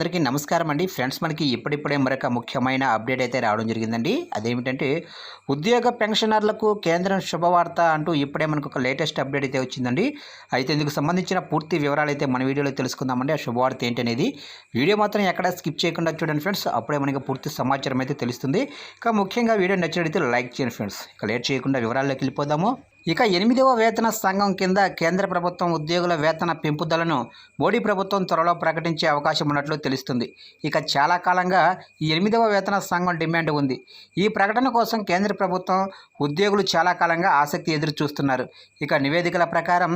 అందరికీ నమస్కారం అండి ఫ్రెండ్స్. మనకి ఇప్పుడిప్పుడే మరొక ముఖ్యమైన అప్డేట్ అయితే రావడం జరిగిందండి. అదేమిటంటే ఉద్యోగ పెన్షనర్లకు కేంద్రం శుభవార్త అంటూ ఇప్పుడే మనకు ఒక లేటెస్ట్ అప్డేట్ అయితే వచ్చిందండి. అయితే ఇందుకు సంబంధించిన పూర్తి వివరాలు అయితే మన వీడియోలో తెలుసుకుందామండి. ఆ శుభవార్త ఏంటనేది వీడియో మాత్రం ఎక్కడ స్కిప్ చేయకుండా చూడండి ఫ్రెండ్స్. అప్పుడే మనకి పూర్తి సమాచారం అయితే తెలుస్తుంది. ఇక ముఖ్యంగా వీడియో నచ్చినట్లయితే లైక్ చేయండి ఫ్రెండ్స్. ఇక లేట్ చేయకుండా వివరాల్లోకి వెళ్ళిపోదాము. ఇక 8వ వేతన సంఘం కింద కేంద్ర ప్రభుత్వం ఉద్యోగుల వేతన పెంపుదలను మోడీ ప్రభుత్వం త్వరలో ప్రకటించే అవకాశం ఉన్నట్లు తెలుస్తుంది. ఇక చాలా కాలంగా ఈ 8వ వేతన సంఘం డిమాండ్ ఉంది. ఈ ప్రకటన కోసం కేంద్ర ప్రభుత్వం ఉద్యోగులు చాలా కాలంగా ఆసక్తి ఎదురు చూస్తున్నారు. ఇక నివేదికల ప్రకారం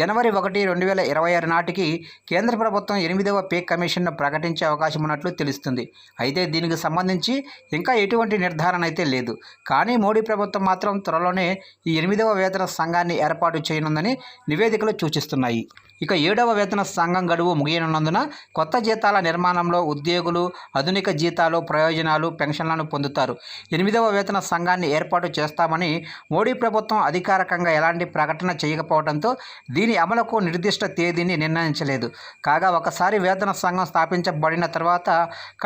జనవరి 1, 2026 నాటికి కేంద్ర ప్రభుత్వం 8వ పే కమిషన్ను ప్రకటించే అవకాశం ఉన్నట్లు తెలుస్తుంది. అయితే దీనికి సంబంధించి ఇంకా ఎటువంటి నిర్ధారణ అయితే లేదు. కానీ మోడీ ప్రభుత్వం మాత్రం త్వరలోనే ఈ 8వ వేతన సంఘాన్ని ఏర్పాటు చేయనుందని నివేదికలు సూచిస్తున్నాయి. ఇక 7వ వేతన సంఘం గడువు ముగియనున్నందున కొత్త జీతాల నిర్మాణంలో ఉద్యోగులు ఆధునిక జీతాలు, ప్రయోజనాలు, పెన్షన్లను పొందుతారు. 8వ వేతన సంఘాన్ని ఏర్పాటు చేస్తామని మోడీ ప్రభుత్వం అధికారికంగా ఎలాంటి ప్రకటన చేయకపోవడంతో దీని అమలుకు నిర్దిష్ట తేదీని నిర్ణయించలేదు. కాగా ఒకసారి వేతన సంఘం స్థాపించబడిన తర్వాత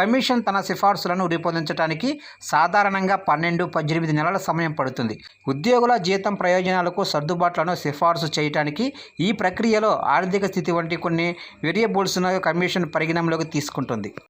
కమిషన్ తన సిఫార్సులను రూపొందించడానికి సాధారణంగా 12-18 నెలల సమయం పడుతుంది. ఉద్యోగుల జీతం, ప్రయోజనాలకు సర్దుబాట్లను సిఫార్సు చేయడానికి ఈ ప్రక్రియలో ఆర్థిక స్థితి వంటి కొన్ని వేరియబుల్స్ను కమిషన్ పరిగణనలోకి తీసుకుంటుంది.